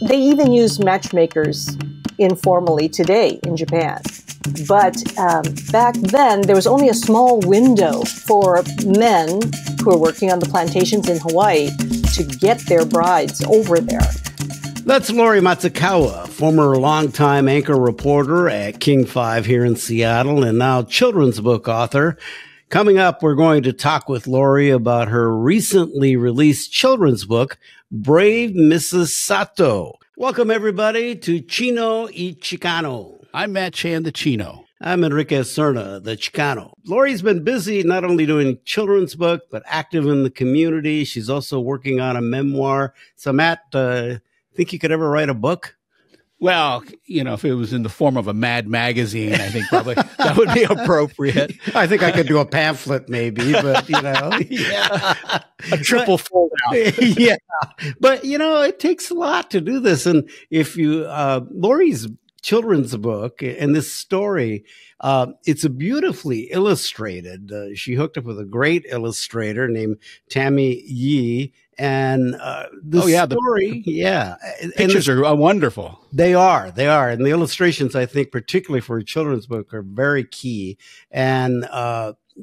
They even use matchmakers informally today in Japan. But back then, there was only a small window for men who were working on the plantations in Hawaii to get their brides over there. That's Lori Matsukawa, former longtime anchor reporter at King 5 here in Seattle, and now children's book author. Coming up, we're going to talk with Lori about her recently released children's book, Brave Mrs. Sato. Welcome, everybody, to Chino Y Chicano. I'm Matt Chan, the Chino. I'm Enrique Serna, the Chicano. Lori's been busy not only doing children's book, but active in the community. She's also working on a memoir. So, Matt, think you could ever write a book? Well, you know, if it was in the form of a Mad magazine, I think probably that would be appropriate. I think I could do a pamphlet maybe, but, you know. Yeah. A triple fold out. Yeah. But, you know, it takes a lot to do this. And if you, Lori's children's book and this story, it's a beautifully illustrated. She hooked up with a great illustrator named Tammy Yee. And the story, the pictures are wonderful. They are. And the illustrations, I think, particularly for a children's book, are very key. And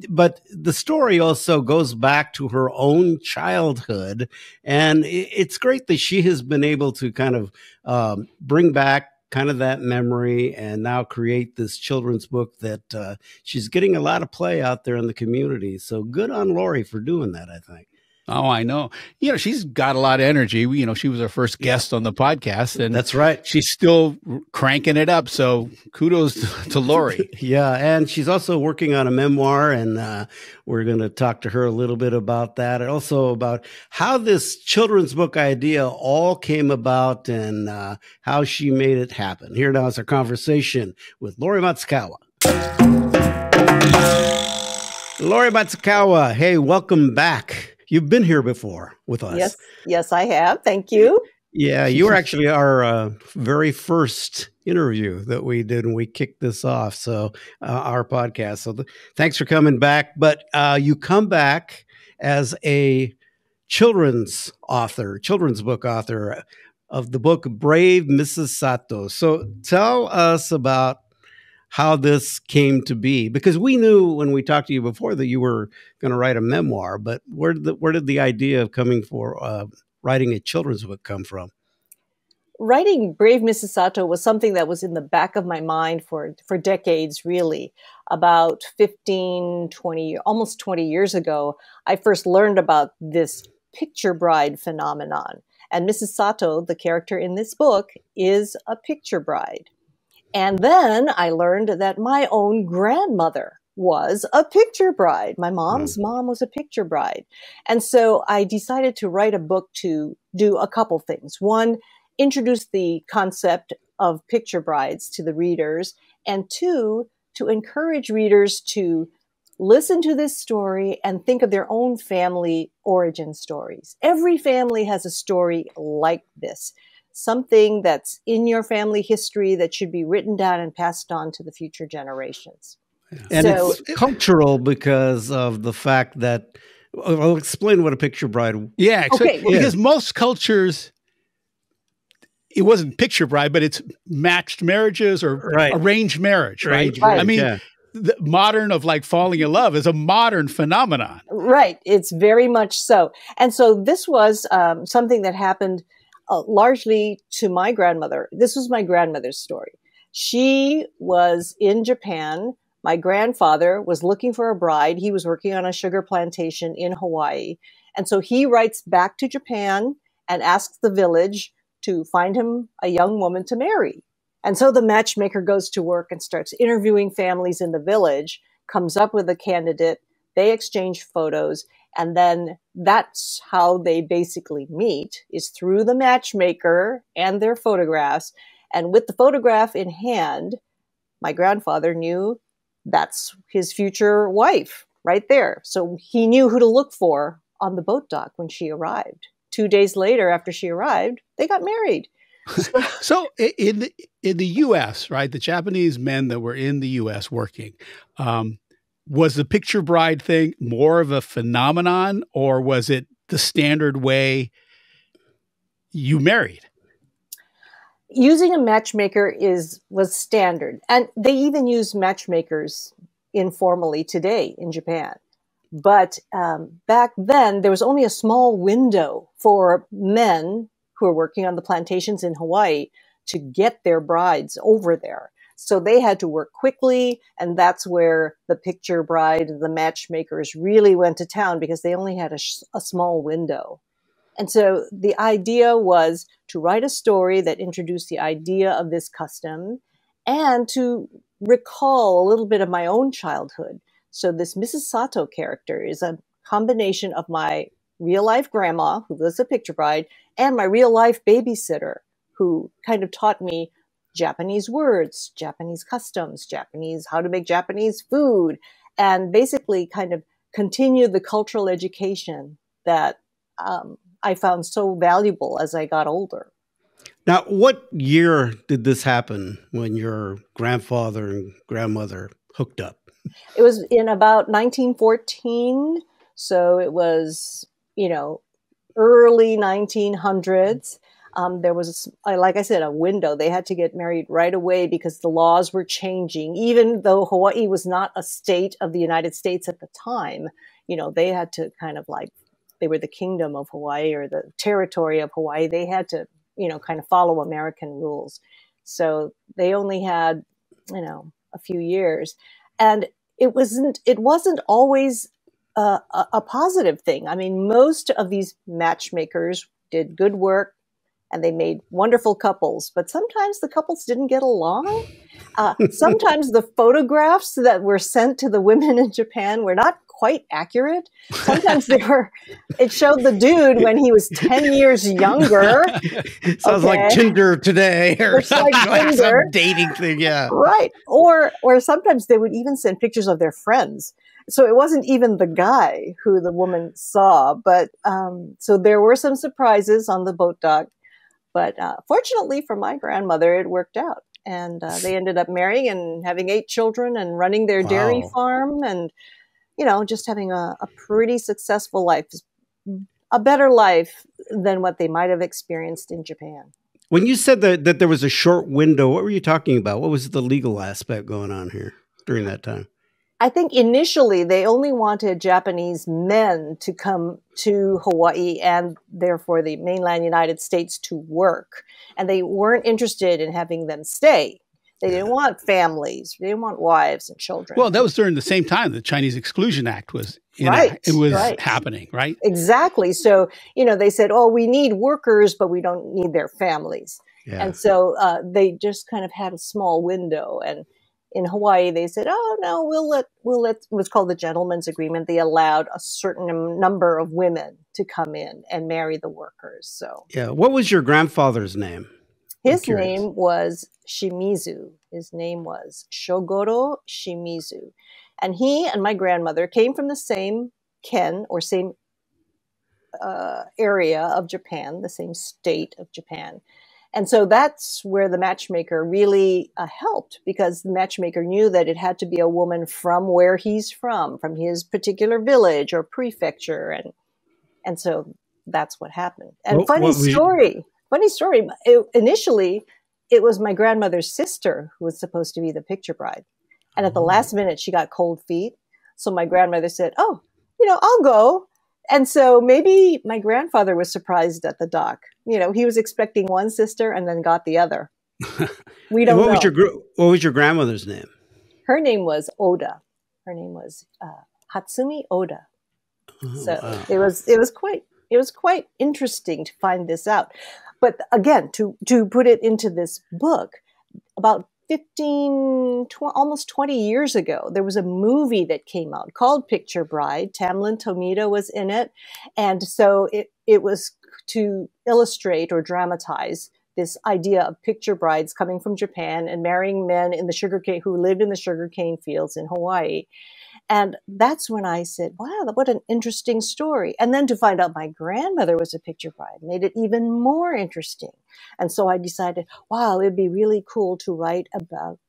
but the story also goes back to her own childhood. And it's great that she has been able to kind of bring back kind of that memory and now create this children's book that she's getting a lot of play out there in the community. So good on Lori for doing that, I think. Oh, I know. You know, she's got a lot of energy. You know, she was our first guest on the podcast. And that's right. She's still cranking it up. So kudos to Lori. Yeah. And she's also working on a memoir. And we're going to talk to her a little bit about that. And also about how this children's book idea all came about and how she made it happen. Here now is our conversation with Lori Matsukawa. Lori Matsukawa, hey, welcome back. You've been here before with us. Yes, I have. Thank you. Yeah, you were actually our very first interview that we did when we kicked this off. So our podcast. So thanks for coming back. But you come back as a children's book author of the book Brave Mrs. Sato. So tell us about how this came to be, because we knew when we talked to you before that you were going to write a memoir, but where did the idea of coming for writing a children's book come from? Writing Brave Mrs. Sato was something that was in the back of my mind for decades, really. About 15, 20, almost 20 years ago, I first learned about this picture bride phenomenon. And Mrs. Sato, the character in this book, is a picture bride. And then I learned that my own grandmother was a picture bride. My mom's mom was a picture bride. And so I decided to write a book to do a couple things. One, introduce the concept of picture brides to the readers. And two, to encourage readers to listen to this story and think of their own family origin stories. Every family has a story like this. Something that's in your family history that should be written down and passed on to the future generations. And it's cultural because of the fact that, I'll explain what a picture bride. Yeah, because most cultures, it wasn't picture bride, but it's matched marriages or arranged marriage, right? I mean, the modern of like falling in love is a modern phenomenon. Right, it's very much so. And so this was something that happened largely to my grandmother. This was my grandmother's story. She was in Japan. My grandfather was looking for a bride. He was working on a sugar plantation in Hawaii. And so he writes back to Japan and asks the village to find him a young woman to marry. And so the matchmaker goes to work and starts interviewing families in the village, comes up with a candidate. They exchange photos. And then that's how they basically meet, is through the matchmaker and their photographs. And with the photograph in hand, my grandfather knew that's his future wife right there. So he knew who to look for on the boat dock when she arrived. 2 days later, after she arrived, they got married. So in the U.S., right, the Japanese men that were in the U.S. working, was the picture bride thing more of a phenomenon, or was it the standard way you married? Using a matchmaker was standard, and they even use matchmakers informally today in Japan. But back then, there was only a small window for men who were working on the plantations in Hawaii to get their brides over there. So they had to work quickly, and that's where the picture bride, the matchmakers really went to town because they only had a small window. And so the idea was to write a story that introduced the idea of this custom and to recall a little bit of my own childhood. So this Mrs. Sato character is a combination of my real-life grandma, who was a picture bride, and my real-life babysitter, who kind of taught me Japanese words, Japanese customs, how to make Japanese food, and basically kind of continue the cultural education that I found so valuable as I got older. Now, what year did this happen when your grandfather and grandmother hooked up? It was in about 1914. So it was, early 1900s. There was, like I said, a window. They had to get married right away because the laws were changing. Even though Hawaii was not a state of the United States at the time, they had to kind of they were the kingdom of Hawaii or the territory of Hawaii. They had to, kind of follow American rules. So they only had, a few years. And it wasn't always a positive thing. I mean, most of these matchmakers did good work and they made wonderful couples, but sometimes the couples didn't get along. Sometimes the photographs that were sent to the women in Japan were not quite accurate. Sometimes it showed the dude when he was 10 years younger. Sounds like Tinder today or something like some dating thing. Yeah. Right. Or sometimes they would even send pictures of their friends. So it wasn't even the guy who the woman saw, but so there were some surprises on the boat dock. But fortunately for my grandmother, it worked out. And they ended up marrying and having 8 children and running their dairy farm and, just having a pretty successful life, a better life than what they might have experienced in Japan. When you said that there was a short window, what were you talking about? What was the legal aspect going on here during that time? I think initially they only wanted Japanese men to come to Hawaii and therefore the mainland United States to work. And they weren't interested in having them stay. They didn't want families. They didn't want wives and children. Well, that was during the same time the Chinese Exclusion Act was happening, right? Exactly. So, they said, oh, we need workers, but we don't need their families. Yeah. And so they just kind of had a small window. And in Hawaii, they said, oh, no, we'll let, it was called the Gentleman's Agreement. They allowed a certain number of women to come in and marry the workers. So, yeah. What was your grandfather's name? His name was Shimizu. His name was Shogoro Shimizu. And he and my grandmother came from the same ken or same area of Japan, the same state of Japan. And so that's where the matchmaker really helped, because the matchmaker knew that it had to be a woman from where he's from his particular village or prefecture. And so that's what happened. And funny story. Initially, it was my grandmother's sister who was supposed to be the picture bride. And at the last minute, she got cold feet. So my grandmother said, oh, I'll go. And so maybe my grandfather was surprised at the dock. He was expecting one sister and then got the other. We don't know. What was your grandmother's name? Her name was Oda. Her name was Hatsumi Oda. It was quite interesting to find this out. But again, to put it into this book, about almost 20 years ago, there was a movie that came out called Picture Bride. Tamlin Tomita was in it. And so it was to illustrate or dramatize this idea of picture brides coming from Japan and marrying men who lived in the sugarcane fields in Hawaii. And that's when I said, wow, what an interesting story. And then to find out my grandmother was a picture bride made it even more interesting. And so I decided, wow, it'd be really cool to write about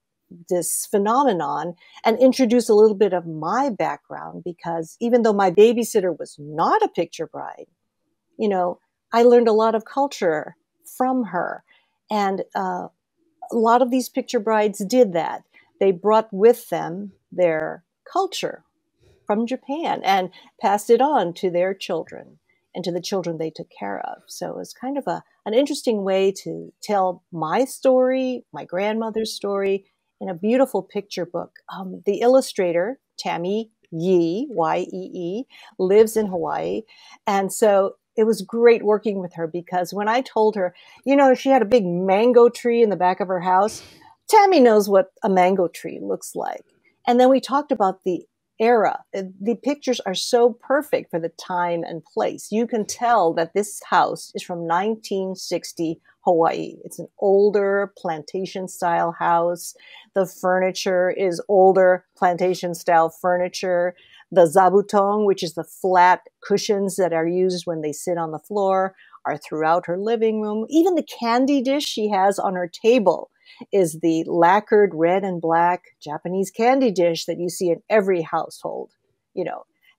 this phenomenon and introduce a little bit of my background, because even though my babysitter was not a picture bride, I learned a lot of culture from her. And a lot of these picture brides did that. They brought with them their culture from Japan and passed it on to their children and to the children they took care of. So it was kind of an interesting way to tell my story, my grandmother's story, in a beautiful picture book. The illustrator, Tammy Yee, Y-E-E, lives in Hawaii. And so it was great working with her, because when I told her, she had a big mango tree in the back of her house, Tammy knows what a mango tree looks like. And then we talked about the era. The pictures are so perfect for the time and place. You can tell that this house is from 1960 Hawaii. It's an older plantation style house. The furniture is older plantation style furniture. The zabutong, which is the flat cushions that are used when they sit on the floor, are throughout her living room. Even the candy dish she has on her table is the lacquered red and black Japanese candy dish that you see in every household,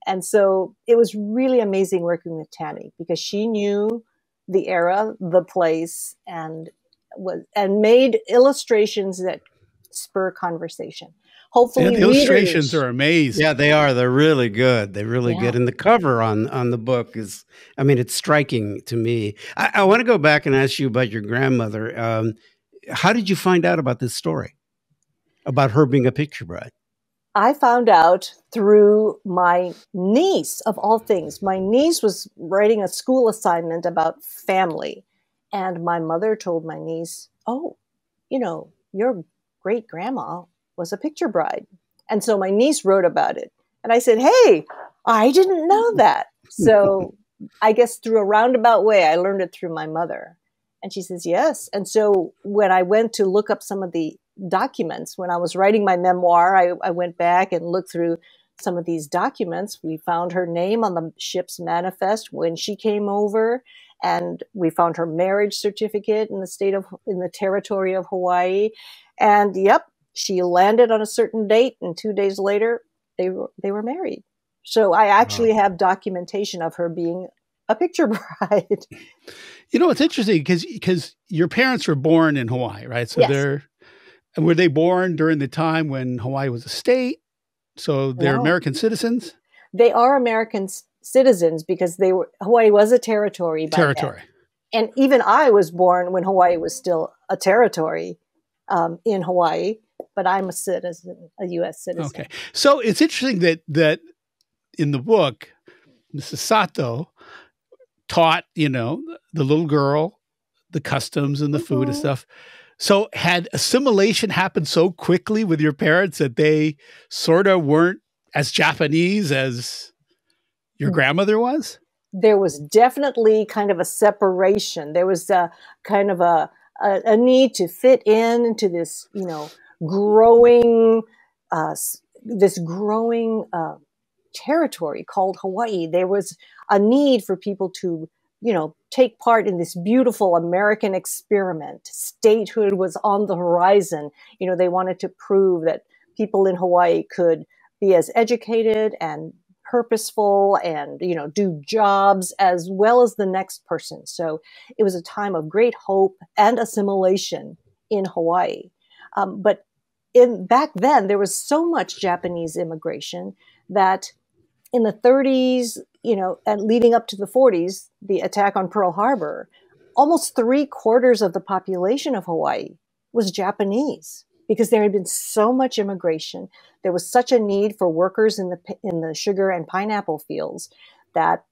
And so it was really amazing working with Tammy, because she knew the era, the place, and made illustrations that spur conversation. Hopefully, the illustrations are amazing. Yeah, they are. They're really good. They're really good. And the cover on the book is, it's striking to me. I want to go back and ask you about your grandmother. How did you find out about this story, about her being a picture bride? I found out through my niece, of all things. My niece was writing a school assignment about family. And my mother told my niece, your great grandma was a picture bride. And so my niece wrote about it. And I said, hey, I didn't know that. So I guess through a roundabout way, I learned it through my mother. And she says, yes. And so when I went to look up some of the documents, when I was writing my memoir, I went back and looked through some of these documents. We found her name on the ship's manifest when she came over, and we found her marriage certificate in the territory of Hawaii. And yep, she landed on a certain date, and 2 days later, they were married. So I actually have documentation of her being a picture bride. It's interesting because your parents were born in Hawaii, right? So yes. Were they born during the time when Hawaii was a state? So they're American citizens? They are American citizens because Hawaii was a territory by then. And even I was born when Hawaii was still a territory in Hawaii, but I'm a citizen, a U.S. citizen. Okay. So it's interesting that in the book, Mrs. Sato taught, the little girl, the customs and the food and stuff. So had assimilation happened so quickly with your parents that they sort of weren't as Japanese as your grandmother was? There was definitely kind of a separation. There was a kind of a need to fit into this, growing territory called Hawaii. There was a need for people to, take part in this beautiful American experiment. Statehood was on the horizon. They wanted to prove that people in Hawaii could be as educated and purposeful and, do jobs as well as the next person. So it was a time of great hope and assimilation in Hawaii. But back then, there was so much Japanese immigration that in the 30s, and leading up to the 40s, the attack on Pearl Harbor, almost 3/4 of the population of Hawaii was Japanese because there had been so much immigration. There was such a need for workers in the sugar and pineapple fields that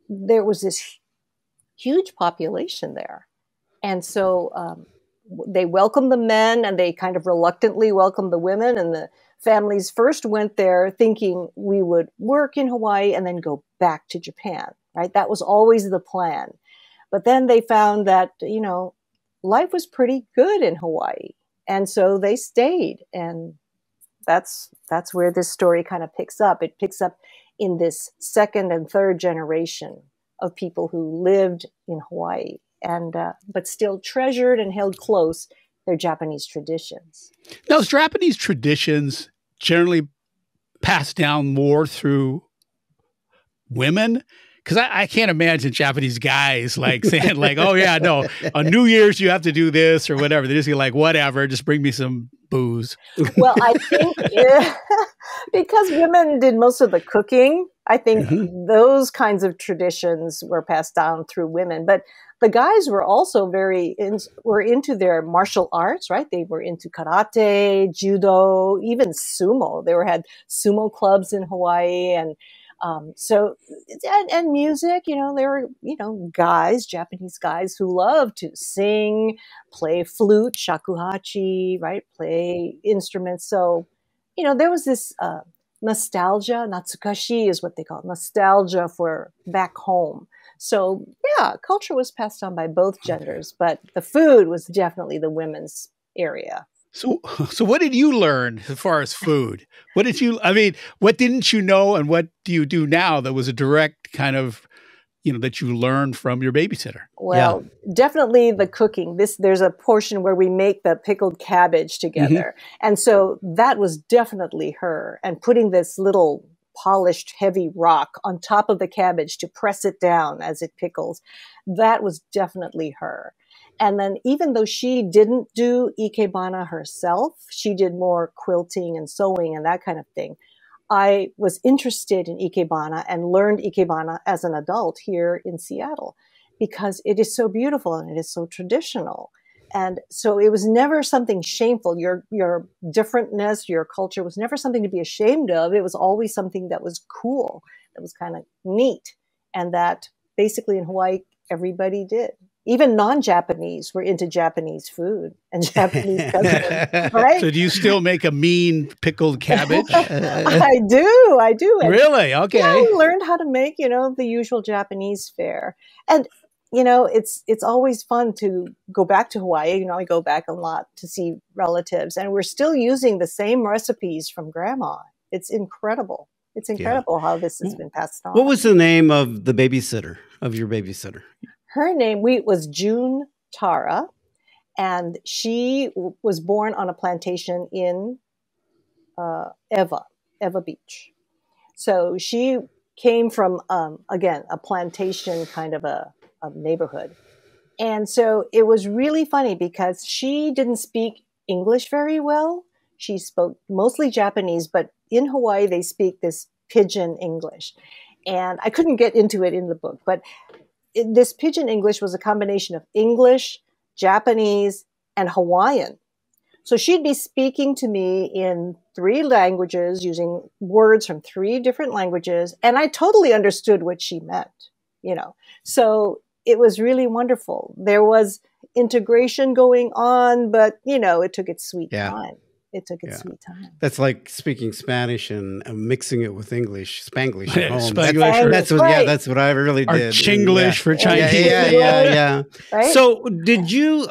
there was this huge population there. And so they welcomed the men and they kind of reluctantly welcomed the women, and the families first went there thinking we would work in Hawaii and then go back to Japan, right? That was always the plan. But then they found that, life was pretty good in Hawaii. And so they stayed. And that's where this story kind of picks up. It picks up in this second and third generation of people who lived in Hawaii and but still treasured and held close their Japanese traditions. Now, is Japanese traditions generally passed down more through women? because I can't imagine Japanese guys like saying like, oh yeah, no, on New Year's you have to do this or whatever. They just like, whatever, just bring me some booze. Well, I think because women did most of the cooking, I think those kinds of traditions were passed down through women. But the guys were also were into their martial arts, right? They were into karate, judo, even sumo. Had sumo clubs in Hawaii, and music. There were guys, Japanese guys who loved to sing, play flute, shakuhachi, right? Play instruments. So, there was this nostalgia. Natsukashi is what they call it, nostalgia for back home. So yeah, culture was passed on by both genders, but the food was definitely the women's area. So what did you learn as far as food? What didn't you know, and what do you do now that was a direct kind of, that you learned from your babysitter? Well, definitely the cooking. There's a portion where we make the pickled cabbage together. And so that was definitely her, and putting this little polished heavy rock on top of the cabbage to press it down as it pickles. That was definitely her. And then even though she didn't do ikebana herself, she did more quilting and sewing and that kind of thing. I was interested in ikebana and learned ikebana as an adult here in Seattle because it is so beautiful and it is so traditional. And so it was never something shameful. Your differentness, your culture was never something to be ashamed of. It was always something that was cool, that was kind of neat. And that basically in Hawaii, everybody did. Even non-Japanese were into Japanese food and Japanese customs, right? So do you still make a mean pickled cabbage? I do. And, really? Okay. Yeah, I learned how to make, the usual Japanese fare. And it's always fun to go back to Hawaii. I go back a lot to see relatives, and we're still using the same recipes from Grandma. It's incredible. It's incredible how this has been passed on. What was the name of your babysitter? Her name was June Tara, and she was born on a plantation in Eva Beach. So she came from, again, a plantation kind of a neighborhood. And so it was really funny because she didn't speak English very well. She spoke mostly Japanese, but in Hawaii, they speak this pidgin English. And I couldn't get into it in the book, but this pidgin English was a combination of English, Japanese, and Hawaiian. So she'd be speaking to me in 3 languages, using words from 3 different languages, and I totally understood what she meant, So it was really wonderful. There was integration going on, but, it took its sweet time. It took its sweet time. That's like speaking Spanish and mixing it with English, Spanglish at home. That's what I really did. Or Chinglish for Chinese. Yeah. Right? So did you,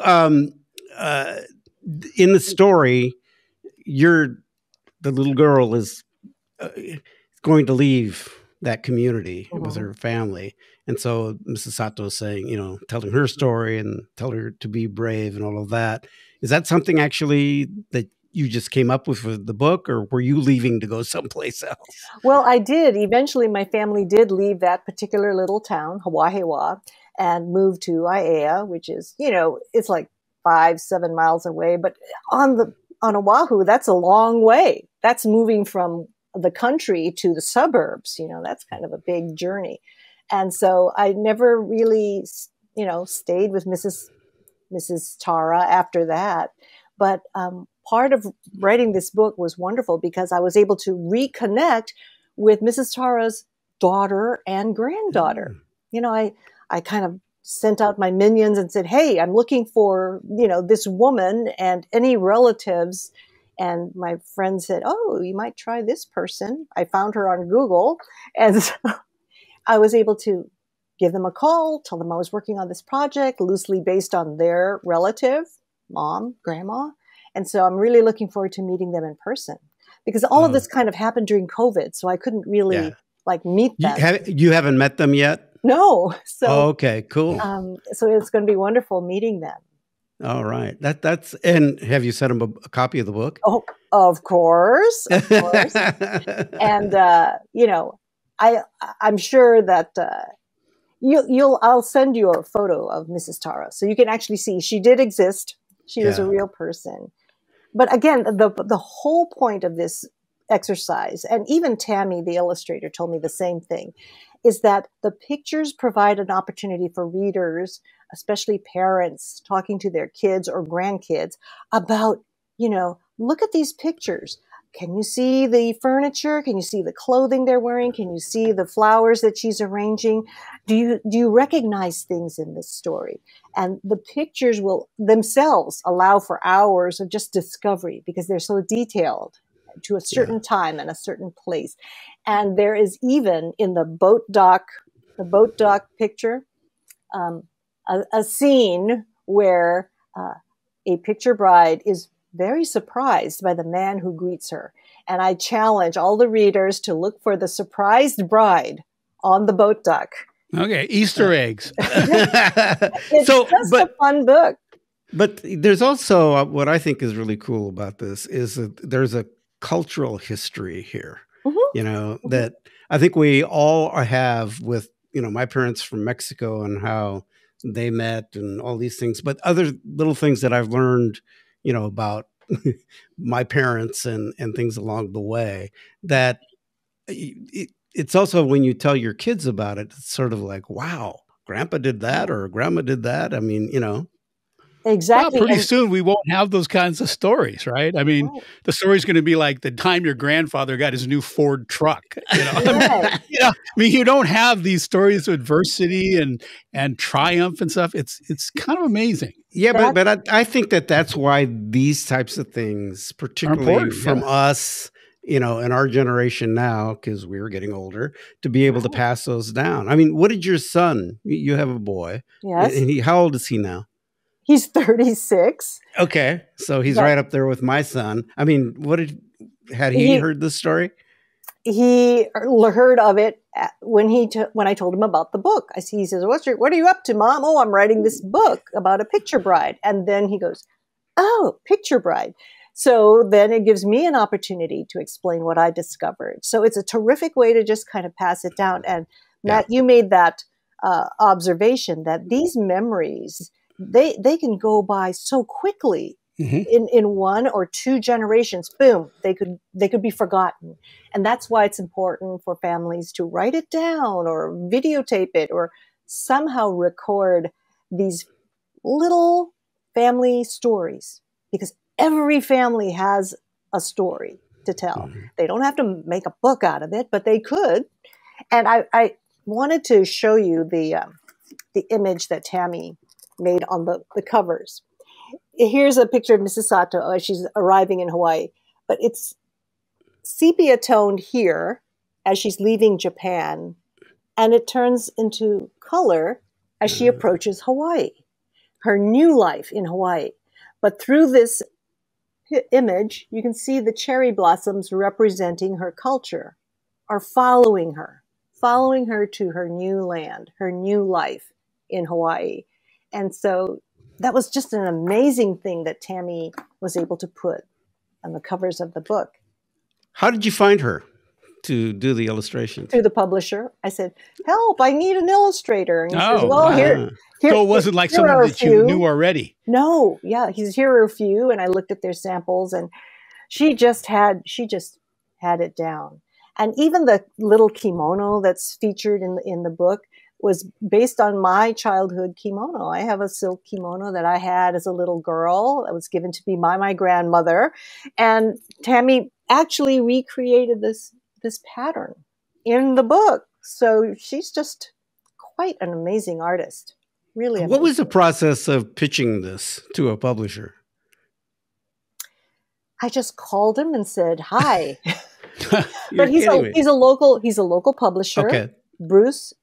in the story, the little girl is going to leave that community with her family. And so Mrs. Sato is saying, telling her story and tell her to be brave and all of that. Is that something actually that you just came up with for the book, or were you leaving to go someplace else? Well, I did. Eventually, my family did leave that particular little town, Hawahewa, and moved to Aiea, which is, it's like 5-7 miles away. But on Oahu, that's a long way. That's moving from the country to the suburbs. That's kind of a big journey. And so I never really, stayed with Mrs. Tara after that. But part of writing this book was wonderful because I was able to reconnect with Mrs. Tara's daughter and granddaughter. I kind of sent out my minions and said, hey, I'm looking for, this woman and any relatives. And my friend said, oh, you might try this person. I found her on Google. And so I was able to give them a call, tell them I was working on this project loosely based on their relative, mom, grandma. And so I'm really looking forward to meeting them in person because all of this kind of happened during COVID. So I couldn't really meet them. You haven't met them yet? No. So, okay, cool. So it's going to be wonderful meeting them. All right. And have you sent them a copy of the book? Oh, of course. Of course. And, I'm sure that I'll send you a photo of Mrs. Tara, so you can actually see she did exist. She was a real person. But again, the whole point of this exercise, and even Tammy, the illustrator, told me the same thing, is that the pictures provide an opportunity for readers, especially parents, talking to their kids or grandkids about, look at these pictures. Can you see the furniture? Can you see the clothing they're wearing? Can you see the flowers that she's arranging? Do you recognize things in this story? And the pictures will themselves allow for hours of just discovery because they're so detailed to a certain time and a certain place. And there is even in the boat dock picture, a scene where a picture bride is very surprised by the man who greets her. And I challenge all the readers to look for the surprised bride on the boat dock. Okay, Easter eggs. It's just a fun book. But there's also what I think is really cool about this is that there's a cultural history here, that I think we all have with, my parents from Mexico and how they met and all these things, but other little things that I've learned about my parents and things along the way, that it's also when you tell your kids about it, it's sort of like, wow, grandpa did that or grandma did that. I mean, Exactly. Well, pretty soon we won't have those kinds of stories, right? I mean, the story's going to be like the time your grandfather got his new Ford truck. I mean, you don't have these stories of adversity and triumph and stuff. It's kind of amazing. Yeah, but I think that's why these types of things, particularly from us, in our generation now, because we're getting older, to be able to pass those down. I mean, what did your son? You have a boy. Yes. And how old is he now? He's 36. Okay. So he's right up there with my son. I mean, had he heard this story? He heard of it when I told him about the book. He says, what are you up to, Mom? Oh, I'm writing this book about a picture bride. And then he goes, oh, picture bride. So then it gives me an opportunity to explain what I discovered. So it's a terrific way to just kind of pass it down. And Matt, you made that observation that these memories, they can go by so quickly. In one or two generations, boom, they could be forgotten. And that's why it's important for families to write it down or videotape it or somehow record these little family stories, because every family has a story to tell. They don't have to make a book out of it, but they could. And I wanted to show you the image that Tammy made on the covers. Here's a picture of Mrs. Sato as she's arriving in Hawaii, but it's sepia toned here as she's leaving Japan, and it turns into color as she approaches Hawaii, her new life in Hawaii. But through this image, you can see the cherry blossoms representing her culture are following her to her new land, her new life in Hawaii. And so that was just an amazing thing that Tammy was able to put on the covers of the book. How did you find her to do the illustrations? Through the publisher. I said, help, I need an illustrator. And he says, well, here. So it wasn't like someone that you knew already. No, here are a few. And I looked at their samples, and she just had it down. And even the little kimono that's featured in the book was based on my childhood kimono. I have a silk kimono that I had as a little girl that was given to me by my grandmother. And Tammy actually recreated this pattern in the book. So she's just quite an amazing artist. Really amazing. What was the process of pitching this to a publisher? I just called him and said, hi. But he's a local publisher. Okay. Bruce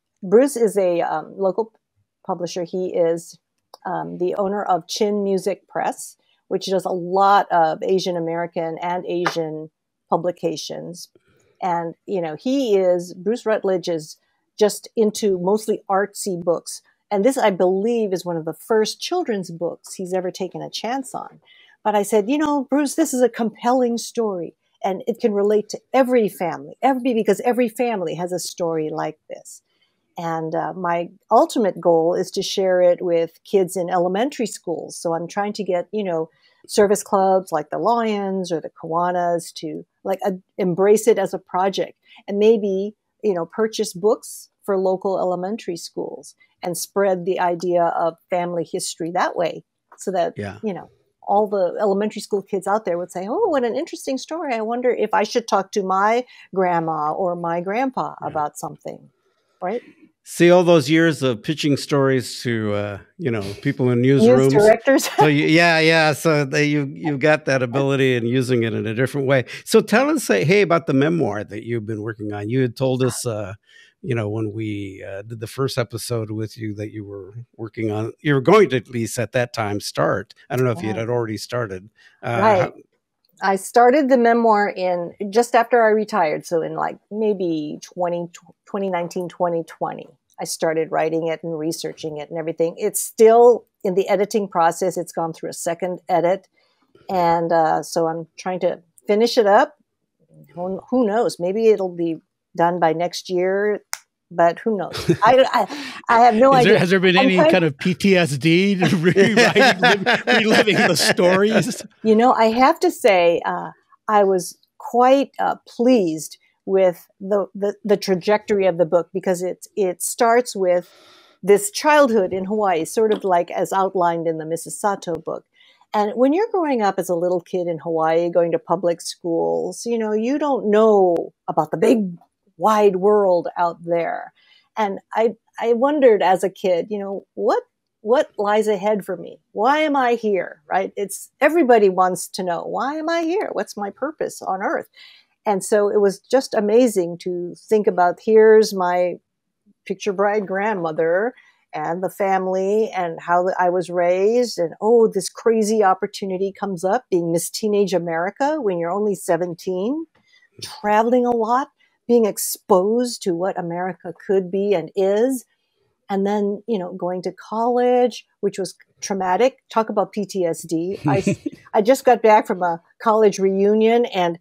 is a local publisher. He is the owner of Chin Music Press, which does a lot of Asian American and Asian publications. And, Bruce Rutledge is just into mostly artsy books. And this, I believe, is one of the first children's books he's ever taken a chance on. But I said, Bruce, this is a compelling story, and it can relate to every family, because every family has a story like this. And my ultimate goal is to share it with kids in elementary schools. So I'm trying to get, service clubs like the Lions or the Kiwanis to embrace it as a project, and maybe, purchase books for local elementary schools and spread the idea of family history that way, so that, all the elementary school kids out there would say, oh, what an interesting story. I wonder if I should talk to my grandma or my grandpa about something, right? See all those years of pitching stories to people in newsrooms, news directors. So so you've got that ability and using it in a different way. So tell us, about the memoir that you've been working on. You had told us, when we did the first episode with you, that you were working on. You were going to, at least at that time, start. I don't know if you had already started. Right. I started the memoir just after I retired. So in maybe 2019, 2020, I started writing it and researching it and everything. It's still in the editing process. It's gone through a second edit. And so I'm trying to finish it up. Who knows? Maybe it'll be done by next year, but who knows? I have no idea. Has there been any kind of PTSD reliving the stories? I have to say, I was quite pleased with the trajectory of the book, because it starts with this childhood in Hawaii, sort of like as outlined in the Mrs. Sato book. And when you're growing up as a little kid in Hawaii, going to public schools, you don't know about the big wide world out there. And I wondered as a kid, what lies ahead for me? Why am I here? Right? Everybody wants to know, why am I here? What's my purpose on earth? And so it was just amazing to think about, here's my picture bride grandmother and the family and how I was raised. And, this crazy opportunity comes up, being Miss Teenage America when you're only 17, traveling a lot, being exposed to what America could be and is. And then, going to college, which was traumatic. Talk about PTSD. I just got back from a college reunion, and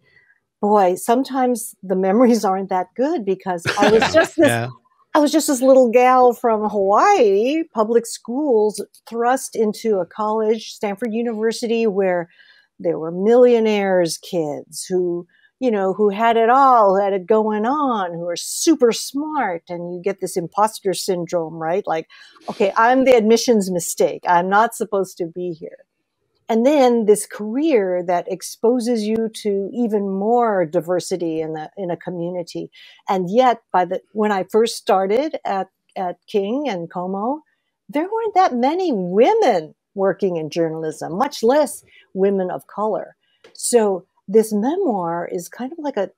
boy, sometimes the memories aren't that good, because I was just this little gal from Hawaii, public schools, thrust into a college, Stanford University, where there were millionaires' kids who had it all, who had it going on, who are super smart. And you get this imposter syndrome, right? Like, okay, I'm the admissions mistake. I'm not supposed to be here. And then this career that exposes you to even more diversity in a community. And yet, when I first started at King and Como, there weren't that many women working in journalism, much less women of color. So this memoir is kind of like a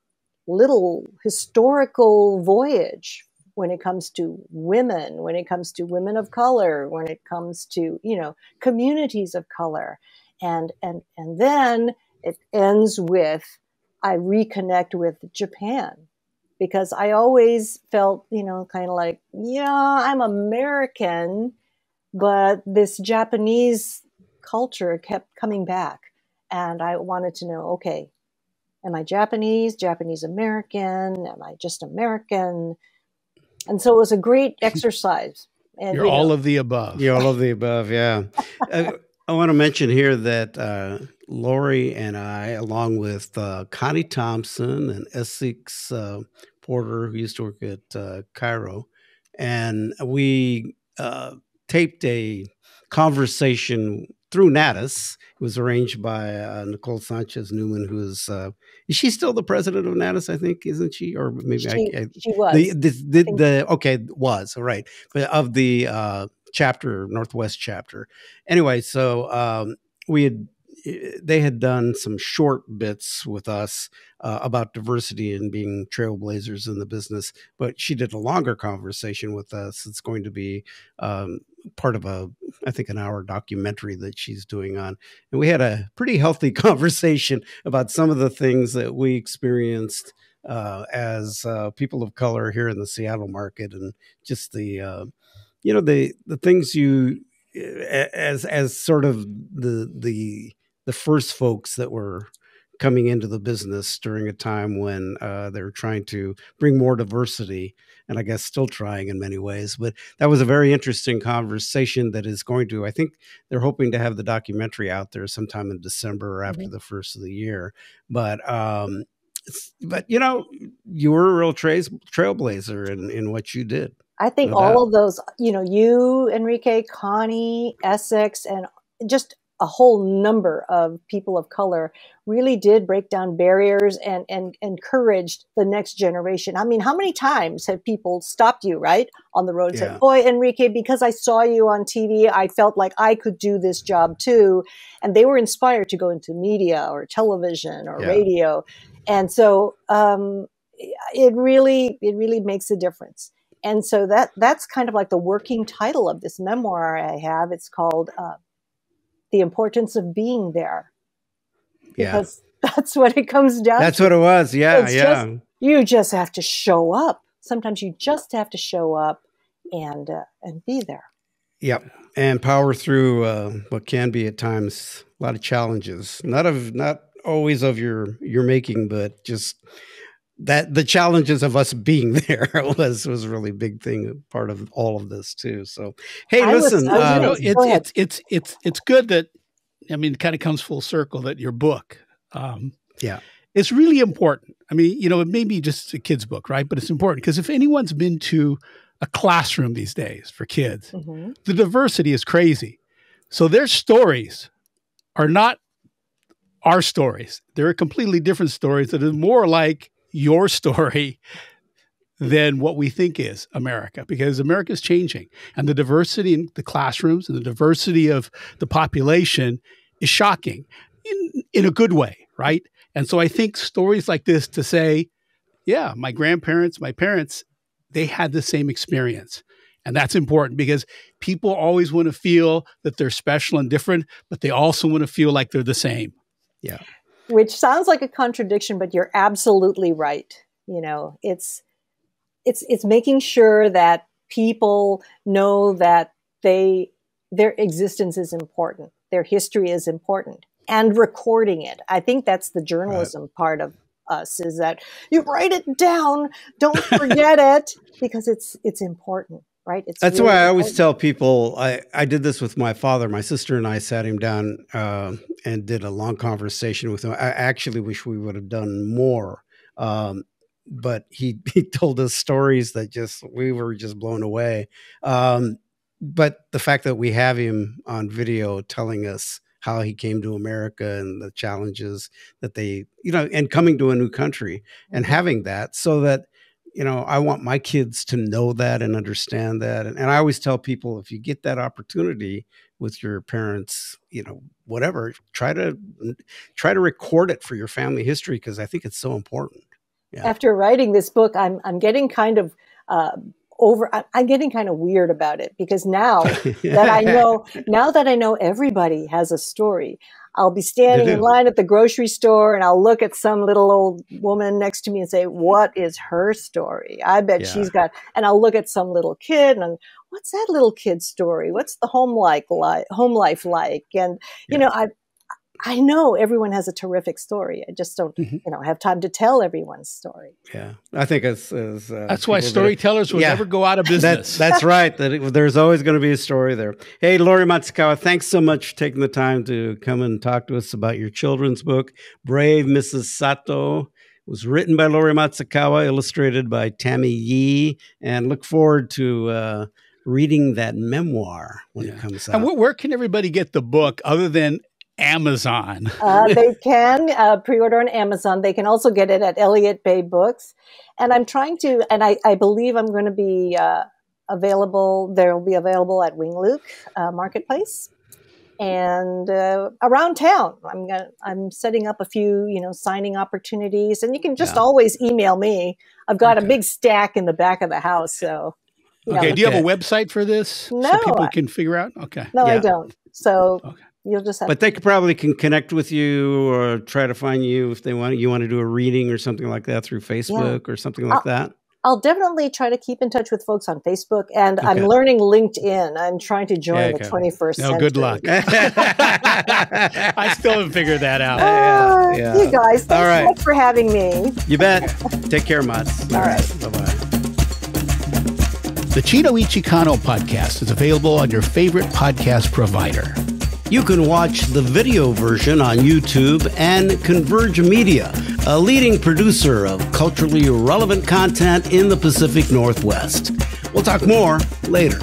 little historical voyage when it comes to women, when it comes to women of color, when it comes to, communities of color. And then it ends with, I reconnect with Japan, because I always felt, kind of like, I'm American, but this Japanese culture kept coming back. And I wanted to know, okay, am I Japanese, Japanese American? Am I just American? And so it was a great exercise. And, You're all of the above. You're all of the above, yeah. I want to mention here that Lori and I, along with Connie Thompson and Essex Porter, who used to work at Cairo, and we taped a conversation through Natus. It was arranged by Nicole Sanchez Newman, who is she still the president of Natus? I think, isn't she? Or maybe she was. Was right, but of the chapter, Northwest chapter. Anyway, so they had done some short bits with us about diversity and being trailblazers in the business, but she did a longer conversation with us. It's going to be part of I think an hour documentary that she's doing on. And we had a pretty healthy conversation about some of the things that we experienced as people of color here in the Seattle market, and just the things as sort of the first folks that were coming into the business during a time when they were trying to bring more diversity and I guess still trying in many ways. But that was a very interesting conversation that is going to, I think they're hoping to have the documentary out there sometime in December or after the first of the year. But you know, you were a real trailblazer in what you did. I think all of those, you know, you, Enrique, Connie, Essex, and just a whole number of people of color really did break down barriers and encouraged the next generation. I mean, how many times have people stopped you, right, on the road and said, boy, Enrique, because I saw you on TV, I felt like I could do this job too. And they were inspired to go into media or television or radio. And so it really makes a difference. And so that's kind of like the working title of this memoir I have. It's called The Importance of Being There. Because that's what it comes down to. That's what it was. Yeah, You just have to show up. Sometimes you just have to show up and be there. Yep. And power through what can be at times a lot of challenges. Not always of your making, but just that the challenges of us being there was a really big thing, part of all of this too. So, hey, listen, it's good that, I mean, it kind of comes full circle that your book, it's really important. I mean, you know, it may be just a kid's book, right? But it's important because if anyone's been to a classroom these days for kids, the diversity is crazy. So their stories are not our stories. They're completely different stories that are more like your story than what we think is America, because America is changing and the diversity in the classrooms and the diversity of the population is shocking in a good way, right? And so I think stories like this to say, yeah, my grandparents, my parents, they had the same experience. And that's important because people always want to feel that they're special and different, but they also want to feel like they're the same. Yeah. Which sounds like a contradiction, but you're absolutely right. You know, it's making sure that people know that their existence is important, their history is important, and recording it. I think that's the journalism part of us, is that you write it down, don't forget it, because it's important. Right. That's really why I always tell people, I did this with my father. My sister and I sat him down and did a long conversation with him. I actually wish we would have done more. But he told us stories that we were just blown away. But the fact that we have him on video telling us how he came to America and the challenges that they, you know, and coming to a new country and having that, so that, you know, I want my kids to know that and understand that. And I always tell people, if you get that opportunity with your parents, you know, whatever, try to record it for your family history, because I think it's so important. Yeah. After writing this book, I'm getting kind of I'm getting kind of weird about it, because now that I know everybody has a story, I'll be standing in line at the grocery store and I'll look at some little old woman next to me and say, what is her story? I bet she's got, and I'll look at some little kid and what's that little kid's story? What's the home life like? And, you know, I know everyone has a terrific story. I just don't, you know, have time to tell everyone's story. Yeah, I think that's why storytellers will never go out of business. That's right. There's always going to be a story there. Hey, Lori Matsukawa, thanks so much for taking the time to come and talk to us about your children's book, Brave Mrs. Sato. It was written by Lori Matsukawa, illustrated by Tammy Yee, and look forward to reading that memoir when it comes out. And where can everybody get the book other than Amazon? They can pre-order on Amazon. They can also get it at Elliott Bay Books. And I'm trying to, and I believe I'm going to be available. They'll be available at Wing Luke Marketplace and around town. I'm setting up a few, you know, signing opportunities, and you can just always email me. I've got a big stack in the back of the house. So, do you have a website for this? No, so people can figure out. Okay, no, I don't. So. You'll just have but they probably can connect with you or try to find you if they want. You want to do a reading or something like that through Facebook or something like that. I'll definitely try to keep in touch with folks on Facebook, and I'm learning LinkedIn. I'm trying to join the 21st century. Good luck. I still haven't figured that out. You guys, thanks so much for having me. You bet. Take care, Mats. All right. Bye-bye. The Chino Y Chicano podcast is available on your favorite podcast provider. You can watch the video version on YouTube, and Converge Media, a leading producer of culturally relevant content in the Pacific Northwest. We'll talk more later.